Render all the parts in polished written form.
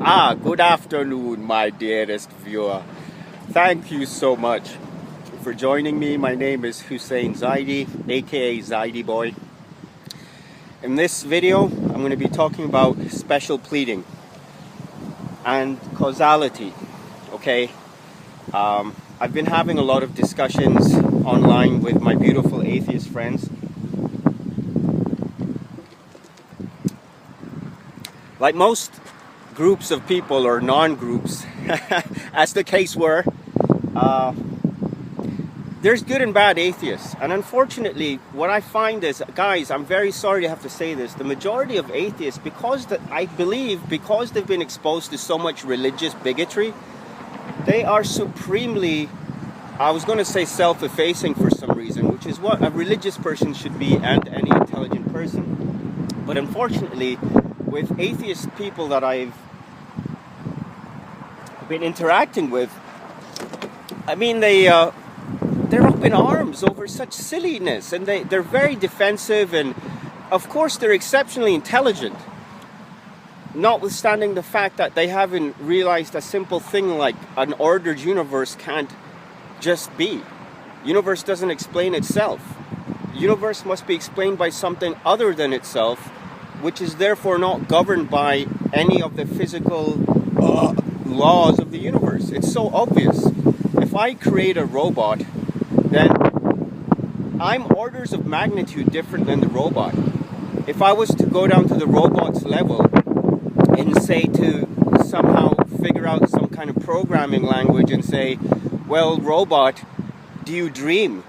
Good afternoon, my dearest viewer. Thank you so much for joining me. My name is Hussein Zaidi, aka Zaidi Boy. In this video, I'm going to be talking about special pleading and causality. Okay, I've been having a lot of discussions online with my beautiful atheist friends. Like most groups of people, or non-groups, as the case were, there's good and bad atheists. And unfortunately, what I find is, guys, I'm very sorry to have to say this, the majority of atheists, I believe because they've been exposed to so much religious bigotry, they are supremely, I was going to say self-effacing for some reason, which is what a religious person should be, and any intelligent person. But unfortunately, with atheist people that I've been interacting with, I mean, they're up in arms over such silliness, and they're very defensive, and of course they're exceptionally intelligent, notwithstanding the fact that they haven't realized a simple thing like an ordered universe can't just be. Universe doesn't explain itself. Universe must be explained by something other than itself, which is therefore not governed by any of the physical laws of the universe. It's so obvious. If I create a robot, then I'm orders of magnitude different than the robot. If I was to go down to the robot's level and say, to somehow figure out some kind of programming language and say, well, robot, do you dream?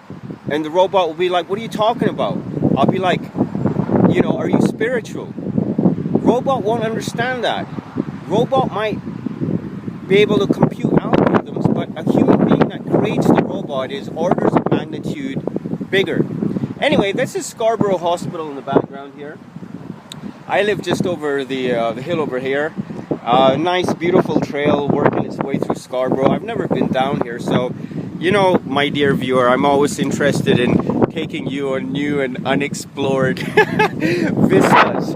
And the robot will be like, what are you talking about? I'll be like, you know, are you spiritual? Robot won't understand that. Robot might be able to compute algorithms, but a human being that creates the robot is orders of magnitude bigger. Anyway, this is Scarborough Hospital in the background here. I live just over the hill over here. Nice, beautiful trail working its way through Scarborough. I've never been down here, so, you know, my dear viewer, I'm always interested in taking you on new and unexplored vistas.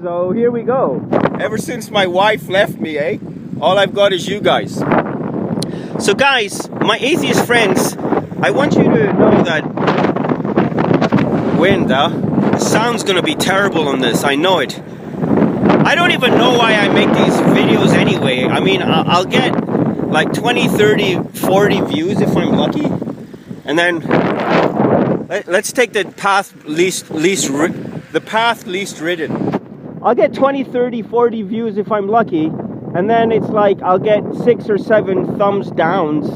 So here we go. Ever since my wife left me, all I've got is you guys. So guys, my atheist friends, I want you to know that the sound's gonna be terrible on this, I know it. I don't even know why I make these videos anyway. I mean, I'll get like 20, 30, 40 views if I'm lucky. And then let's take the path least ridden. I'll get 20, 30, 40 views if I'm lucky, and then it's like I'll get 6 or 7 thumbs downs.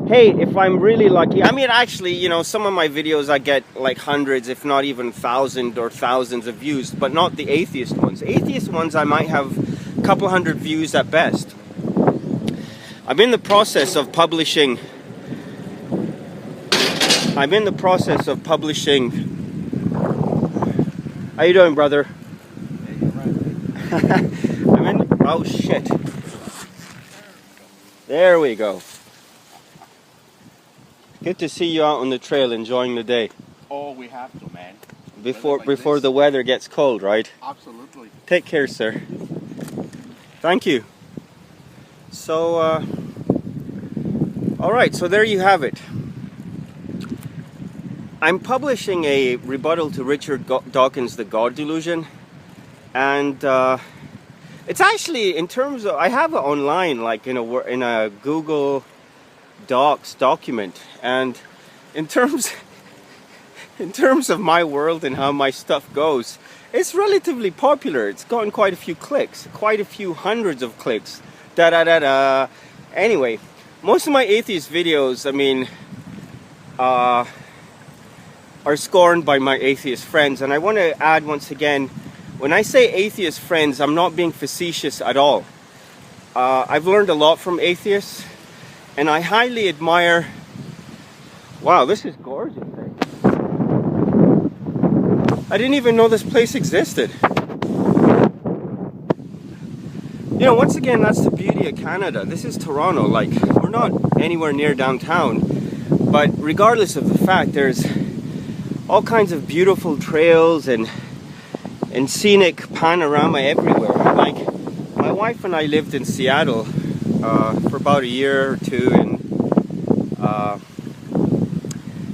Hey, if I'm really lucky. I mean, actually, you know, some of my videos I get like hundreds, if not even thousands or thousands of views, but not the atheist ones. Atheist ones I might have a couple hundred views at best. I'm in the process of publishing. How you doing, brother? Oh shit. There we go. Good to see you out on the trail enjoying the day. Oh, we have to, man. Before the weather gets cold, right? Absolutely. Take care, sir. Thank you. So, alright, so there you have it. I'm publishing a rebuttal to Richard Dawkins' The God Delusion, and it's actually, in terms of, I have it online, like in a Google Docs document, and in terms of my world and how my stuff goes, it's relatively popular. It's gotten quite a few clicks, quite a few hundreds of clicks. Anyway, most of my atheist videos, I mean, are scorned by my atheist friends. And I want to add once again, when I say atheist friends, I'm not being facetious at all. I've learned a lot from atheists, and I highly admire... Wow, this is gorgeous. I didn't even know this place existed. You know, once again, that's the beauty of Canada. This is Toronto. Like, we're not anywhere near downtown, but regardless of the fact, there's all kinds of beautiful trails and scenic panorama everywhere. Like, My wife and I lived in Seattle for about a year or two in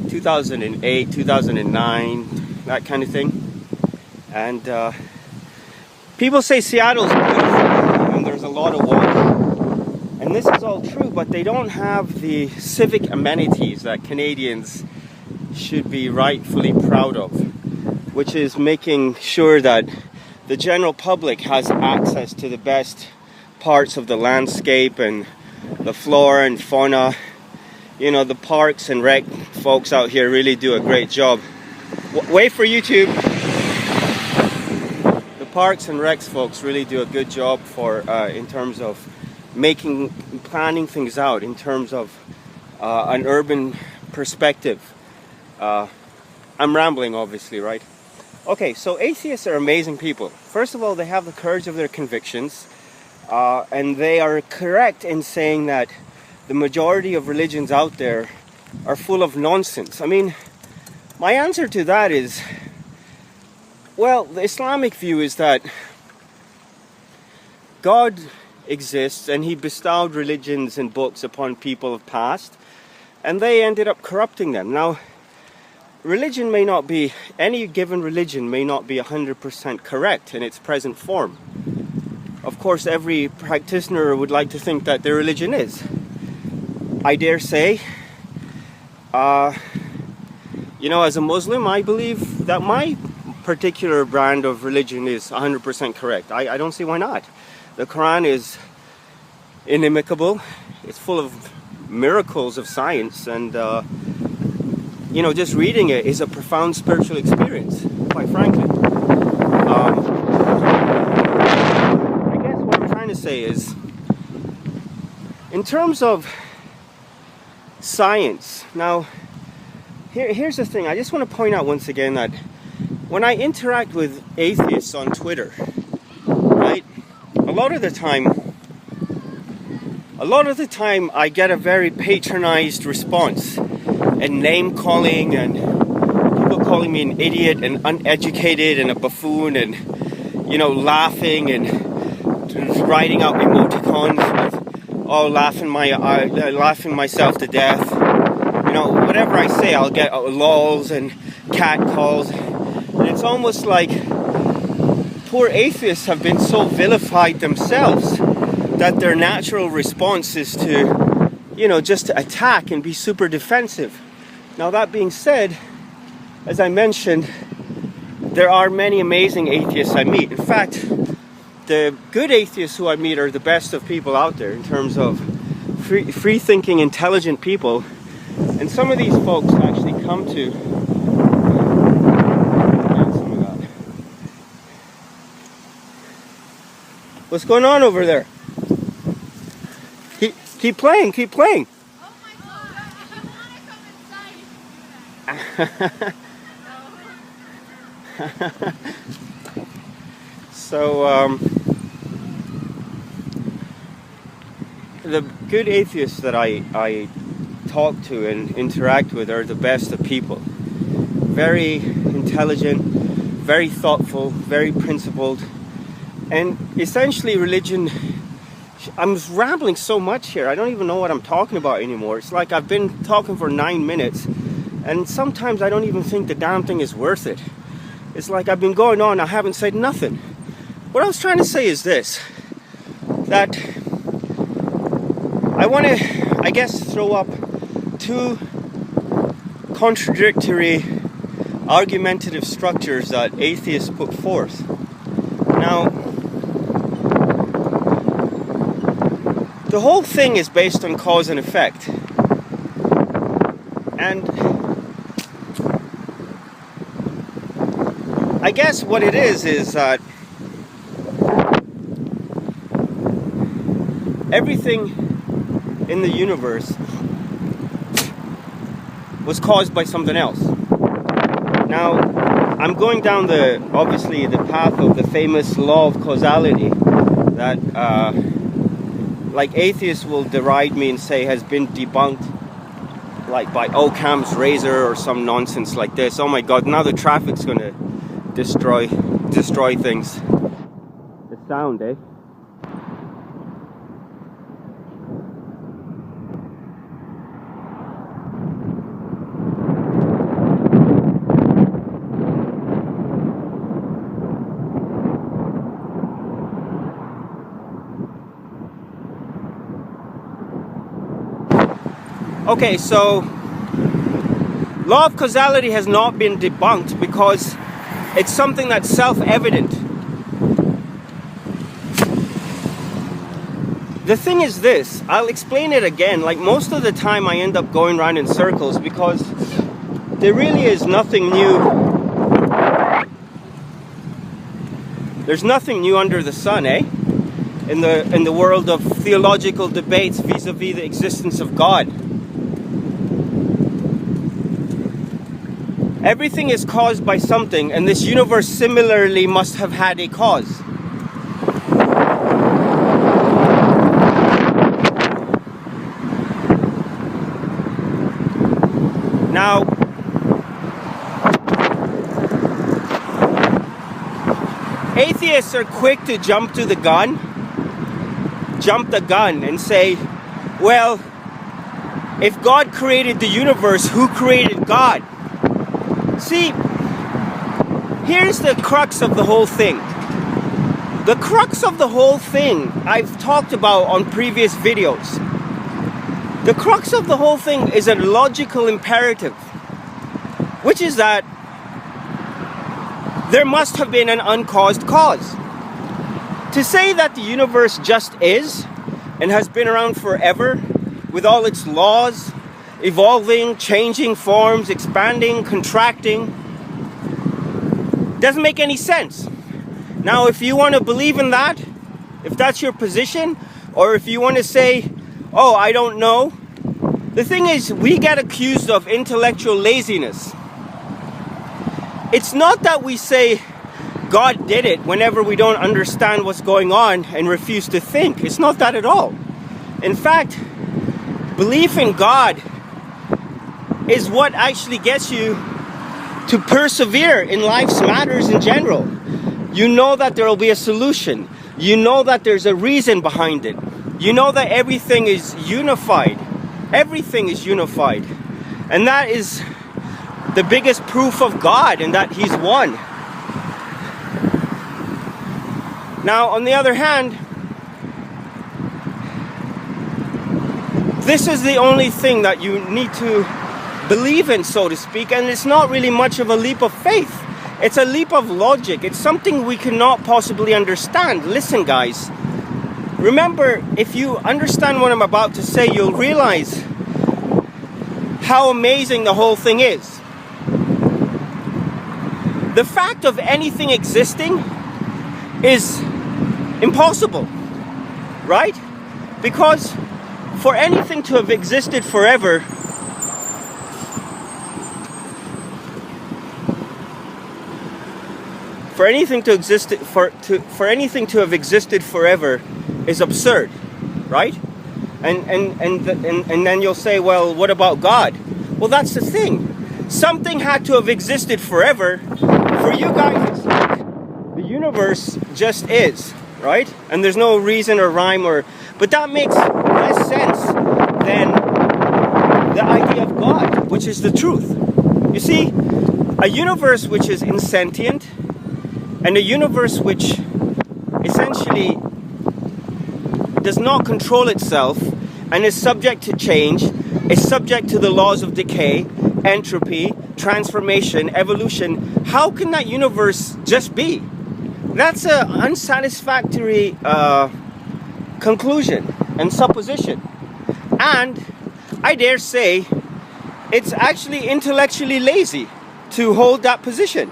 2008, 2009, that kind of thing. And people say Seattle's beautiful and there's a lot of water. And this is all true, but they don't have the civic amenities that Canadians should be rightfully proud of, which is making sure that the general public has access to the best parts of the landscape and the flora and fauna. You know, the parks and rec folks out here really do a great job. Wait for YouTube. The parks and recs folks really do a good job for in terms of planning things out in terms of an urban perspective. I'm rambling, obviously, right? Okay, so atheists are amazing people. First of all, they have the courage of their convictions, and they are correct in saying that the majority of religions out there are full of nonsense. I mean, my answer to that is, well, the Islamic view is that God exists and he bestowed religions and books upon people of past, and they ended up corrupting them. Now, religion may not be, any given religion may not be 100% correct in its present form. Of course, every practitioner would like to think that their religion is. I dare say, you know, as a Muslim, I believe that my particular brand of religion is 100% correct. I don't see why not. The Quran is inimicable. It's full of miracles of science, and you know, just reading it is a profound spiritual experience, quite frankly. I guess what I'm trying to say is, in terms of science, now, here's the thing. I just want to point out once again that when I interact with atheists on Twitter, right, a lot of the time I get a very patronized response and name calling and people calling me an idiot and uneducated and a buffoon and, you know, laughing and writing out emoticons with, oh, laughing myself to death. You know, whatever I say, I'll get lols and cat calls. And it's almost like poor atheists have been so vilified themselves that their natural response is to, you know, just to attack and be super defensive. Now, that being said, as I mentioned, there are many amazing atheists I meet. In fact, the good atheists who I meet are the best of people out there in terms of free-thinking, intelligent people. And some of these folks actually come to some of that. What's going on over there? Keep playing, keep playing. Oh my God, if you want to come inside. So, the good atheists that I talk to and interact with are the best of people. Very intelligent, very thoughtful, very principled, and essentially religion. I'm rambling so much here, I don't even know what I'm talking about anymore. It's like I've been talking for 9 minutes, and sometimes I don't even think the damn thing is worth it. It's like I've been going on, I haven't said nothing. What I was trying to say is this, that I want to, I guess, throw up two contradictory argumentative structures that atheists put forth. Now, the whole thing is based on cause and effect. And I guess what it is that everything in the universe was caused by something else. Now, I'm going down obviously the path of the famous Law of Causality that like atheists will deride me and say has been debunked, like by Occam's razor or some nonsense like this. Oh my God, now the traffic's gonna destroy things. The sound, eh? Okay, so Law of Causality has not been debunked because it's something that's self-evident. The thing is this, I'll explain it again. Like most of the time I end up going around in circles because there really is nothing new. There's nothing new under the sun, eh? In the world of theological debates vis-a-vis the existence of God. Everything is caused by something, and this universe similarly must have had a cause. Now, atheists are quick to jump the gun and say, well, if God created the universe, who created God? See, here's the crux of the whole thing. The crux of the whole thing I've talked about on previous videos. The crux of the whole thing is a logical imperative, which is that there must have been an uncaused cause. To say that the universe just is and has been around forever with all its laws, evolving, changing forms, expanding, contracting, doesn't make any sense. Now, if you want to believe in that, if that's your position, or if you want to say, oh, I don't know, the thing is, we get accused of intellectual laziness. It's not that we say God did it whenever we don't understand what's going on and refuse to think. It's not that at all. In fact, belief in God is what actually gets you to persevere in life's matters in general. You know that there will be a solution. You know that there's a reason behind it. You know that everything is unified. Everything is unified. And that is the biggest proof of God and that He's one. Now, on the other hand, this is the only thing that you need to believe in, so to speak, and it's not really much of a leap of faith. It's a leap of logic. It's something we cannot possibly understand. Listen, guys. Remember, if you understand what I'm about to say, you'll realize how amazing the whole thing is. The fact of anything existing is impossible, right? Because for anything to have existed forever, for anything to have existed forever is absurd, right? And then you'll say, well, what about God? Well, that's the thing. Something had to have existed forever. For you guys, it's like the universe just is, right? And there's no reason or rhyme but that makes less sense than the idea of God, which is the truth. You see, a universe which is insentient and a universe which essentially does not control itself and is subject to change, is subject to the laws of decay, entropy, transformation, evolution. How can that universe just be? That's an unsatisfactory conclusion and supposition. And I dare say it's actually intellectually lazy to hold that position.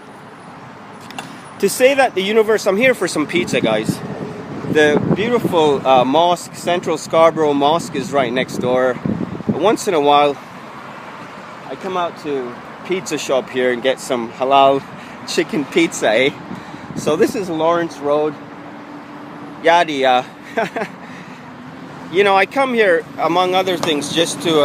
To say that the universe... I'm here for some pizza, guys. The beautiful mosque, Central Scarborough Mosque, is right next door. But once in a while, I come out to pizza shop here and get some halal chicken pizza, eh? So this is Lawrence Road. Yada. You know, I come here among other things just to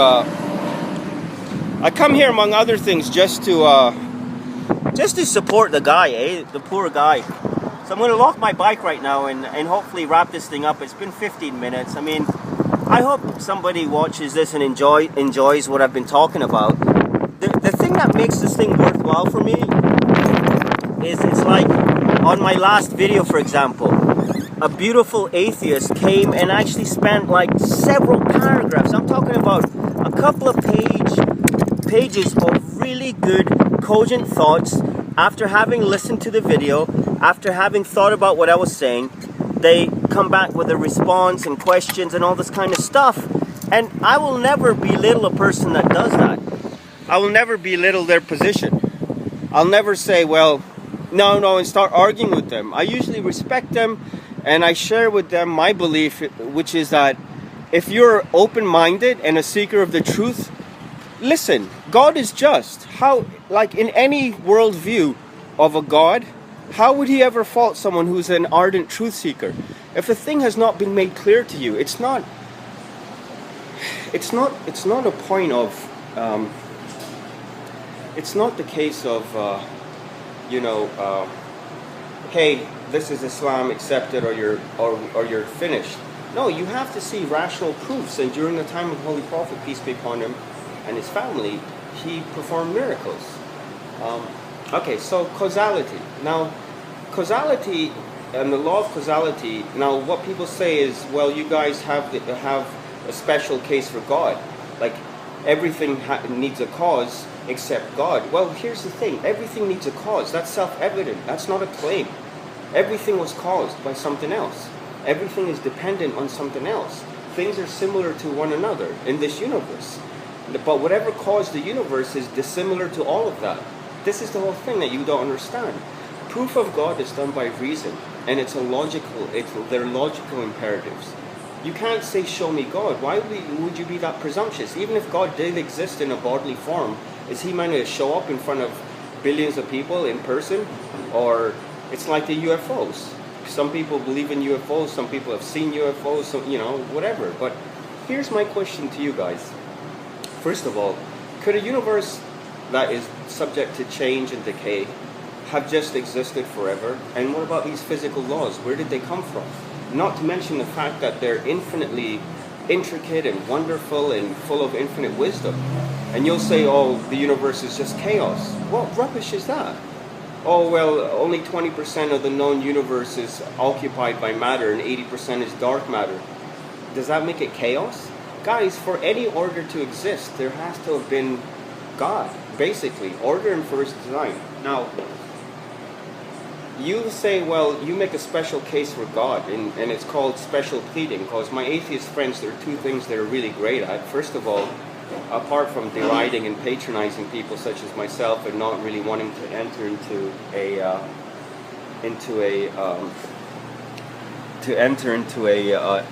support the guy, eh? The poor guy. So I'm going to lock my bike right now and hopefully wrap this thing up. It's been 15 minutes. I mean, I hope somebody watches this and enjoys what I've been talking about. The thing that makes this thing worthwhile for me is it's like on my last video, for example, a beautiful atheist came and actually spent like several paragraphs. I'm talking about a couple of pages of really good, cogent thoughts. After having listened to the video, after having thought about what I was saying, they come back with a response and questions and all this kind of stuff. And I will never belittle a person that does that. I will never belittle their position. I'll never say, well, no, and start arguing with them. I usually respect them and I share with them my belief, which is that if you're open-minded and a seeker of the truth, listen, God is just. How, like in any worldview of a God, how would he ever fault someone who's an ardent truth seeker? If a thing has not been made clear to you, it's not a point of, it's not the case of, hey, this is Islam, accept it, or you're finished. No, you have to see rational proofs. And during the time of Holy Prophet, peace be upon him, and his family, he performed miracles. Okay, so causality. Now, causality and the law of causality. Now, what people say is, well, you guys have a special case for God. Like everything needs a cause except God. Well, here's the thing: everything needs a cause. That's self-evident. That's not a claim. Everything was caused by something else. Everything is dependent on something else. Things are similar to one another in this universe. But whatever caused the universe is dissimilar to all of that. This is the whole thing that you don't understand. Proof of God is done by reason, and they're logical imperatives. You can't say, show me God. Why would you be that presumptuous? Even if God did exist in a bodily form, is he meant to show up in front of billions of people in person? Or it's like the UFOs. Some people believe in UFOs, some people have seen UFOs, so, whatever. But here's my question to you guys. First of all, could a universe that is subject to change and decay have just existed forever? And what about these physical laws? Where did they come from? Not to mention the fact that they're infinitely intricate and wonderful and full of infinite wisdom. And you'll say, oh, the universe is just chaos. What rubbish is that? Oh, well, only 20% of the known universe is occupied by matter and 80% is dark matter. Does that make it chaos? Guys, for any order to exist, there has to have been God, basically. Order and first design. Now, you say, well, you make a special case for God, and it's called special pleading, because my atheist friends, there are two things they're really great at. First of all, apart from deriding and patronizing people such as myself and not really wanting to enter into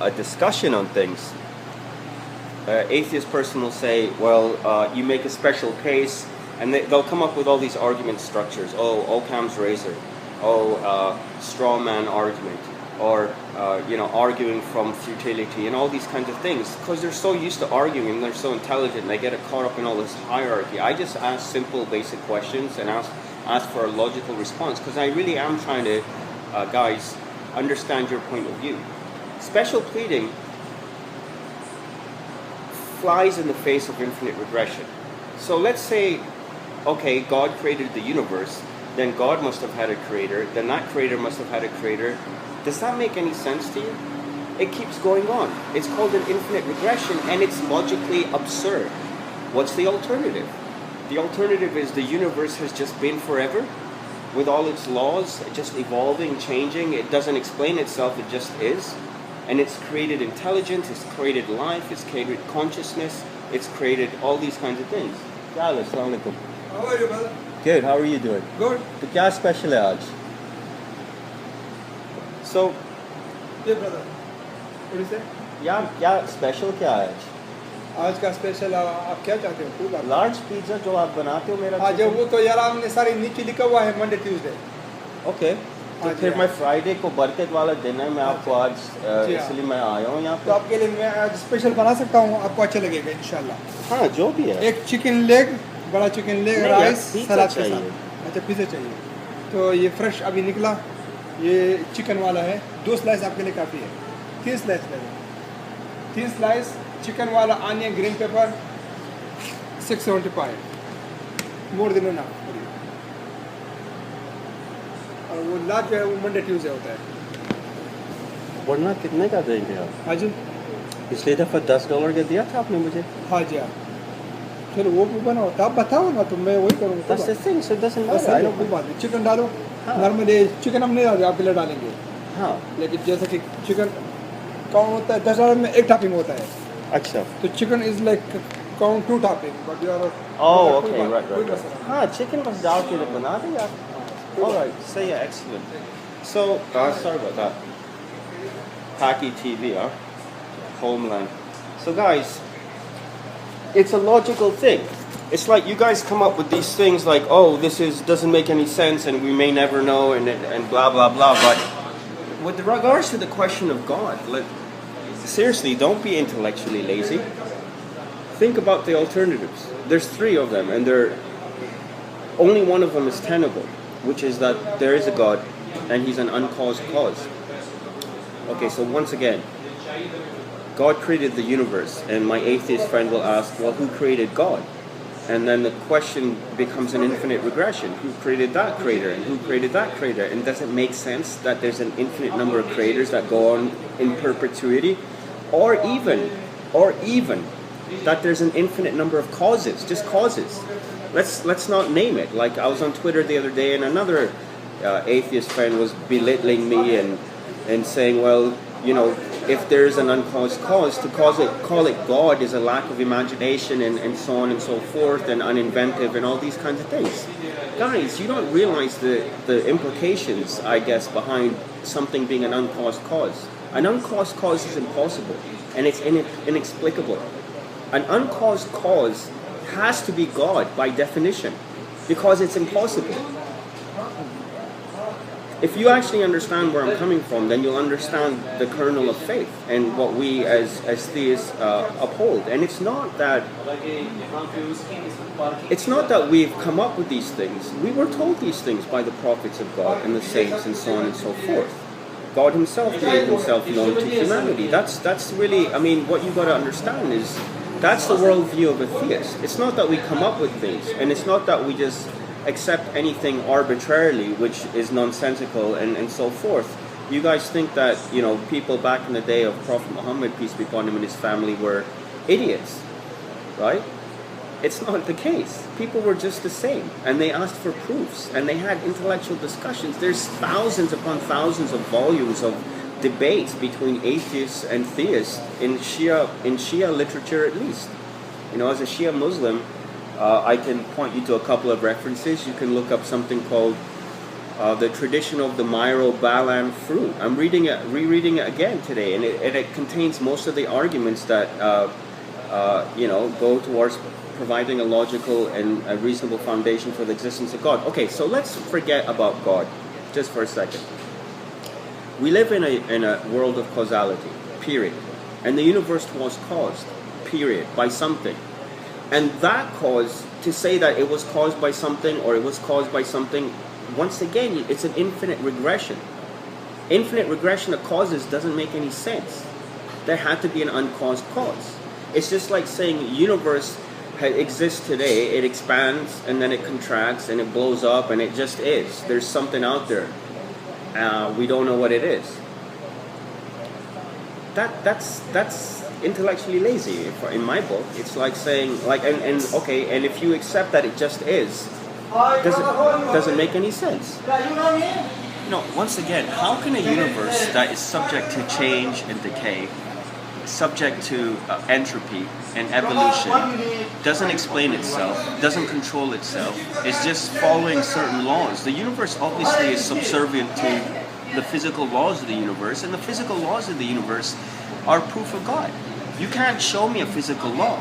a discussion on things, atheist person will say, well, you make a special case, and they'll come up with all these argument structures. Oh, Occam's razor. Oh, straw man argument. Or, arguing from futility and all these kinds of things. Because they're so used to arguing and they're so intelligent, they get caught up in all this hierarchy. I just ask simple, basic questions and ask for a logical response. Because I really am trying to, guys, understand your point of view. Special pleading flies in the face of infinite regression. So let's say, okay, God created the universe, then God must have had a creator, then that creator must have had a creator. Does that make any sense to you? It keeps going on. It's called an infinite regression, and it's logically absurd. What's the alternative? The alternative is the universe has just been forever, with all its laws, just evolving, changing. It doesn't explain itself, it just is. And it's created intelligence, it's created life, it's created consciousness, it's created all these kinds of things. Assalamu alaikum. How are you, brother? Good, how are you doing? Good. तो क्या special है आज? So, Yeah, brother. What do you say? यार क्या special क्या है आज? आज का स्पेशल आप क्या चाहते हो? फूड आप? लार्ज पिज्जा जो आप बनाते हो मेरा हाँ, जब वो तो यार आपने सारी नीचे लिखा हुआ है मंडे ट्यूसडे. ओके तो हाँ जी, फिर हाँ. मैं फ्राइडे को बरकत वाला दिन है मैं आपको आज जी, हाँ. इसलिए मैं आया हूँ यहाँ तो पे. आपके लिए मैं आज स्पेशल बना सकता हूँ, आपको अच्छा लगेगा इंशाल्लाह. हाँ जो भी है. एक चिकन लेग, बड़ा चिकन लेग, नहीं यार, राइस, पिज़्ज़ा सलाद के चाहिए. साथ. अच्छा पिज़्ज़ा चाहिए. तो ये फ्रेश अभी निकला, ये चिकन वाला है. 2 स्लाइस आपके लिए काफ़ी है. 3 स्लाइस लेंगे. 3 स्लाइस चिकन वाला, आनियन, ग्रीन पेपर, 675. मोर दिन ना. और वो लार्ज जो है वो मंडे ट्यूसडे होता है. वरना कितने का देंगे आप? हाँ जी. पिछली दफ़ा $10 का दिया था आपने मुझे. हाँ जी हाँ. फिर वो बनाओ तो आप बताओ ना तो मैं वही करूँगा That's the thing, so it doesn't बस matter. I कोई don't. बात नहीं चिकन डालो हाँ। नॉर्मली चिकन हम नहीं डालते आपके लिए डालेंगे हाँ. लेकिन जैसे कि चिकन कौन होता है 10,000 में एक टॉपिंग होता है अच्छा. तो chicken is like count 2 topping but you are Oh, okay, right. हाँ, chicken was डाल के बना दे यार. All right, so yeah, excellent. So, sorry about that. Hacky TV, huh? Homeland. So guys, it's a logical thing. It's like you guys come up with these things like, oh, this doesn't make any sense and we may never know and blah blah blah. But with regards to the question of God, seriously, don't be intellectually lazy. Think about the alternatives. There's 3 of them, and only one of them is tenable, which is that there is a God and He's an uncaused cause. Okay, so once again, God created the universe, and my atheist friend will ask, well, who created God? And then the question becomes an infinite regression. Who created that creator, and who created that creator? And does it make sense that there's an infinite number of creators that go on in perpetuity? Or even that there's an infinite number of causes, just causes. Let's not name it. Like I was on Twitter the other day, and another atheist friend was belittling me and saying, well, you know, if there's an uncaused cause, to call it God is a lack of imagination and so on and so forth, and uninventive and all these kinds of things. Guys, you don't realize the implications, I guess, behind something being an uncaused cause. An uncaused cause is impossible, and it's inexplicable. An uncaused cause has to be God by definition, because it's impossible. If you actually understand where I'm coming from, then you'll understand the kernel of faith and what we as theists uphold. And it's not that we've come up with these things. We were told these things by the prophets of God and the saints and so on and so forth. God Himself made Himself known to humanity. That's really, I mean, what you got to understand is that's the worldview of a theist. It's not that we come up with things, and it's not that we just accept anything arbitrarily, which is nonsensical and so forth. You guys think that, you know, people back in the day of Prophet Muhammad, peace be upon him, and his family were idiots, right? It's not the case. People were just the same, and they asked for proofs, and they had intellectual discussions. There's thousands upon thousands of volumes of debates between atheists and theists in Shia literature, at least. You know, as a Shia Muslim, I can point you to a couple of references. You can look up something called The Tradition of the Myro-Balan Fruit. I'm rereading it again today, and it contains most of the arguments that you know, go towards providing a logical and a reasonable foundation for the existence of God. Okay, so let's forget about God just for a second. We live in a world of causality, period. And the universe was caused, period, by something. And that cause, to say that it was caused by something or it was caused by something, once again, it's an infinite regression. Infinite regression of causes doesn't make any sense. There had to be an uncaused cause. It's just like saying universe exists today, it expands and then it contracts and it blows up and it just is. There's something out there. We don't know what it is. That's intellectually lazy in my book. It's like saying, like, and okay, and if you accept that it just is, doesn't make any sense. No, once again, how can a universe that is subject to change and decay, subject to entropy and evolution, doesn't explain itself, doesn't control itself, is just following certain laws? The universe obviously is subservient to the physical laws of the universe, and the physical laws of the universe are proof of God. You can't show me a physical law,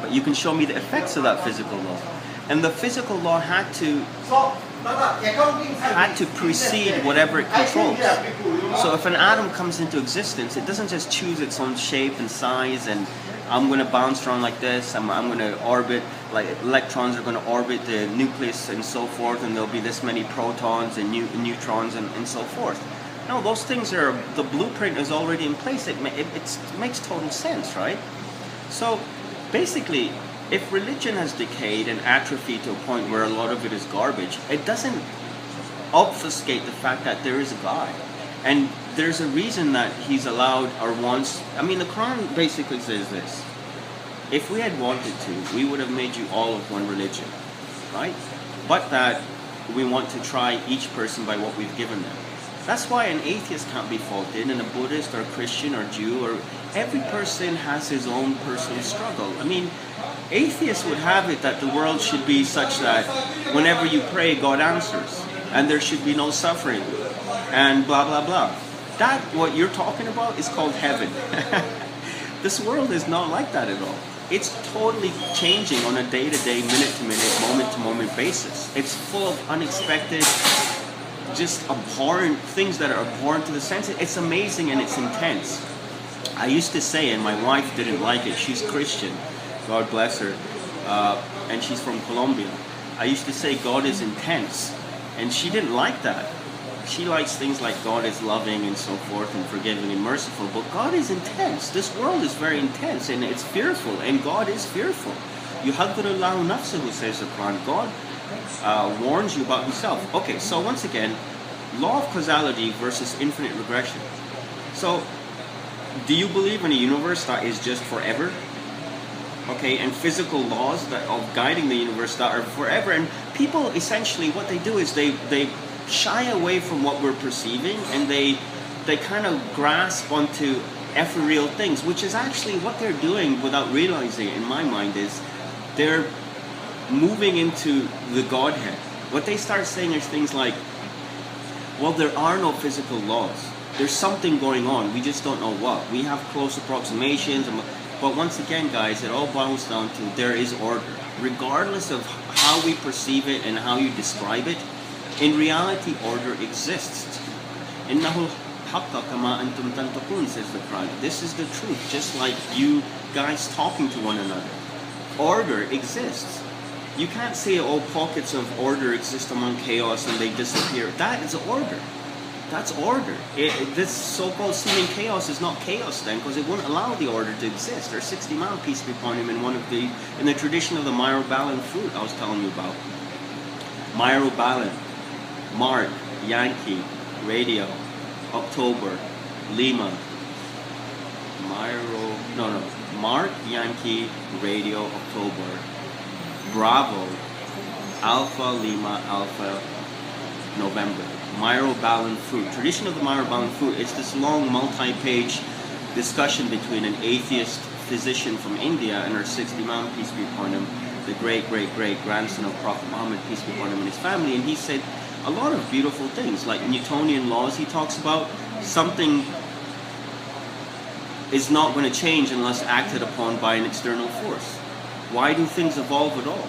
but you can show me the effects of that physical law. And the physical law had to precede whatever it controls. So if an atom comes into existence, it doesn't just choose its own shape and size and I'm going to bounce around like this, I'm going to orbit, like electrons are going to orbit the nucleus and so forth, and there'll be this many protons and neutrons and so forth. No, those things are, the blueprint is already in place. It makes total sense, right? So basically, if religion has decayed and atrophied to a point where a lot of it is garbage, it doesn't obfuscate the fact that there is a God. And there's a reason that He's allowed or wants, I mean, the Quran basically says this. If we had wanted to, we would have made you all of one religion, right? But that we want to try each person by what we've given them. That's why an atheist can't be faulted, and a Buddhist or Christian or Jew, or every person has his own personal struggle. I mean, atheists would have it that the world should be such that whenever you pray, God answers, and there should be no suffering, and blah, blah, blah. That, what you're talking about, is called heaven. This world is not like that at all. It's totally changing on a day-to-day, minute-to-minute, moment-to-moment basis. It's full of unexpected, just abhorrent things that are abhorrent to the senses. It's amazing and it's intense. I used to say, and my wife didn't like it, she's Christian, God bless her, and she's from Colombia. I used to say God is intense, and she didn't like that. She likes things like God is loving and so forth and forgiving and merciful, but God is intense. This world is very intense and it's fearful, and God is fearful. Yuhaddirullahu nafsahu, says the Quran. God warns you about himself. Okay, so once again, law of causality versus infinite regression. So, do you believe in a universe that is just forever? Okay, and physical laws that of guiding the universe that are forever? And people essentially, what they do is they shy away from what we're perceiving, and they kind of grasp onto ethereal things, which is actually what they're doing without realizing it, in my mind, is they're moving into the Godhead. What they start saying is things like, well, there are no physical laws. There's something going on. We just don't know what. We have close approximations. But once again, guys, it all boils down to there is order. Regardless of how we perceive it and how you describe it, in reality, order exists. إِنَّهُ الْحَقَّ كَمَا أَنْتُمْ تَنْطِقُونَ, says the Quran. This is the truth, just like you guys talking to one another. Order exists. You can't say all pockets of order exist among chaos and they disappear. That is order. That's order. This so-called seeming chaos is not chaos then, because it wouldn't allow the order to exist. There's 60 Imam, peace be upon him, in the tradition of the myrobalan fruit I was telling you about. Myrobalan. Mark, Yankee, Radio, October, Lima, Mark, Yankee, Radio, October, Bravo, Alpha, Lima, Alpha, November. Myrobalan fruit. Tradition of the myrobalan fruit is this long multi-page discussion between an atheist physician from India and her 60th Imam, peace be upon him, the great-great-great-grandson of Prophet Muhammad, peace be upon him, and his family, and he said a lot of beautiful things, like Newtonian laws. He talks about something is not going to change unless acted upon by an external force. Why do things evolve at all?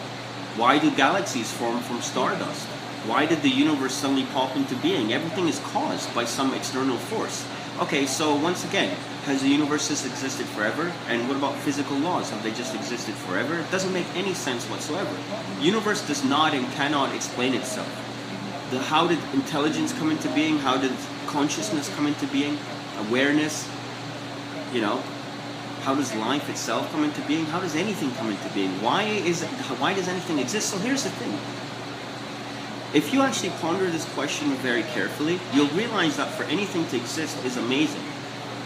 Why do galaxies form from stardust? Why did the universe suddenly pop into being? Everything is caused by some external force. Okay, so once again, has the universe just existed forever? And what about physical laws? Have they just existed forever? It doesn't make any sense whatsoever. The universe does not and cannot explain itself. How did intelligence come into being? How did consciousness come into being? Awareness? You know? How does life itself come into being? How does anything come into being? Why does anything exist? So here's the thing. If you actually ponder this question very carefully, you'll realize that for anything to exist is amazing.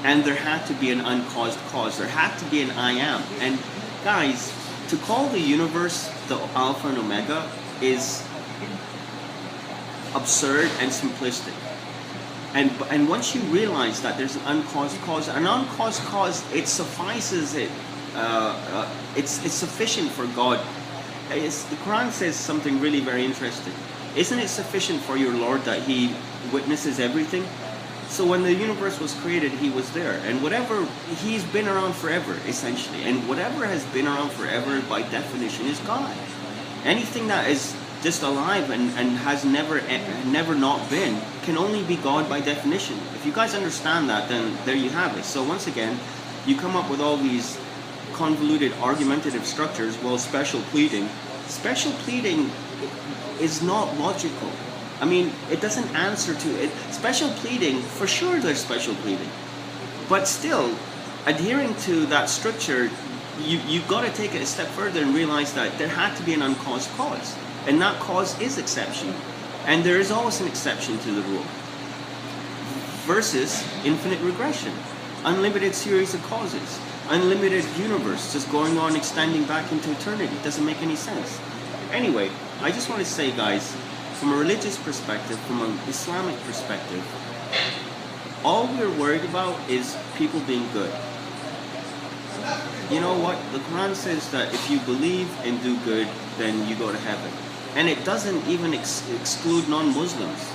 And there had to be an uncaused cause. There had to be an I am. And guys, to call the universe the Alpha and Omega is absurd and simplistic. And once you realize that there's an uncaused cause, it suffices it. It's sufficient for God. The Quran says something really very interesting. Isn't it sufficient for your Lord that He witnesses everything? So when the universe was created, He was there. And whatever, He's been around forever, essentially. And whatever has been around forever, by definition, is God. Anything that is just alive and has never not been can only be God by definition. If you guys understand that, then there you have it. So once again, you come up with all these convoluted argumentative structures. Well, special pleading is not logical. I mean, it doesn't answer to it. Special pleading, for sure there's special pleading. But still, adhering to that structure, you've got to take it a step further and realize that there had to be an uncaused cause. And that cause is exception. And there is always an exception to the rule. Versus infinite regression. Unlimited series of causes. unlimited universe just going on, extending back into eternity. It doesn't make any sense. Anyway, I just want to say, guys, from a religious perspective, from an Islamic perspective, all we're worried about is people being good. You know what? The Quran says that if you believe and do good, then you go to heaven. And it doesn't even exclude non-Muslims.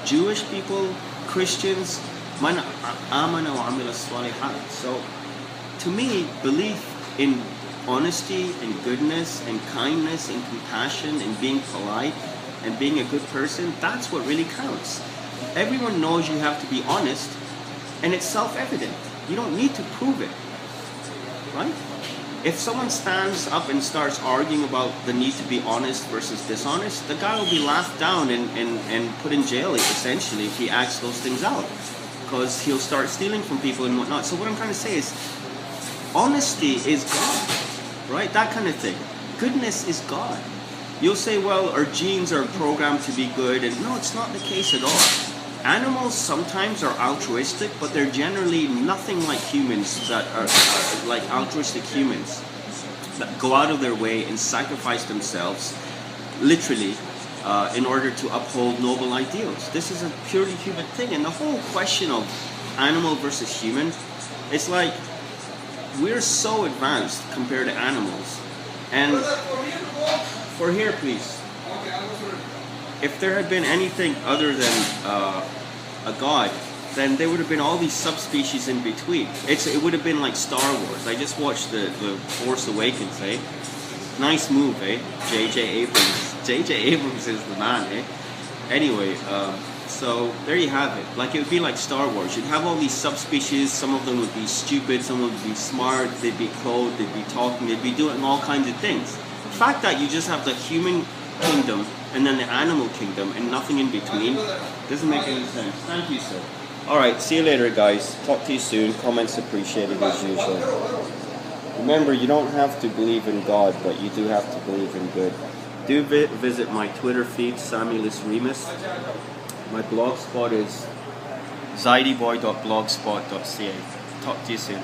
Jewish people, Christians, man amana wa amila salihat. So, to me, belief in honesty and goodness and kindness and compassion and being polite and being a good person, that's what really counts. Everyone knows you have to be honest, and it's self-evident. You don't need to prove it, right? If someone stands up and starts arguing about the need to be honest versus dishonest, the guy will be laughed down and put in jail, essentially, if he acts those things out. Because he'll start stealing from people and whatnot. So what I'm trying to say is, honesty is God, right? That kind of thing. Goodness is God. You'll say, well, our genes are programmed to be good, and no, it's not the case at all. Animals sometimes are altruistic, but they're generally nothing like humans that are like altruistic humans that go out of their way and sacrifice themselves, literally, in order to uphold noble ideals. This is a purely human thing, and the whole question of animal versus human, it's like we're so advanced compared to animals. And for here, please. If there had been anything other than a god, then there would have been all these subspecies in between. It would have been like Star Wars. I just watched the Force Awakens, eh? Nice move, eh? J.J. Abrams. J.J. Abrams is the man, eh? Anyway, so there you have it. Like, it would be like Star Wars. You'd have all these subspecies. Some of them would be stupid, some would be smart, they'd be clothed, they'd be talking, they'd be doing all kinds of things. The fact that you just have the human kingdom and then the animal kingdom and nothing in between doesn't make any sense. Thank you, sir. Alright, see you later, guys. Talk to you soon. Comments appreciated as usual. Remember, you don't have to believe in God, but you do have to believe in good. Do visit my Twitter feed, Samuelis Remus. My blogspot is zaidiboy.blogspot.ca. Talk to you soon.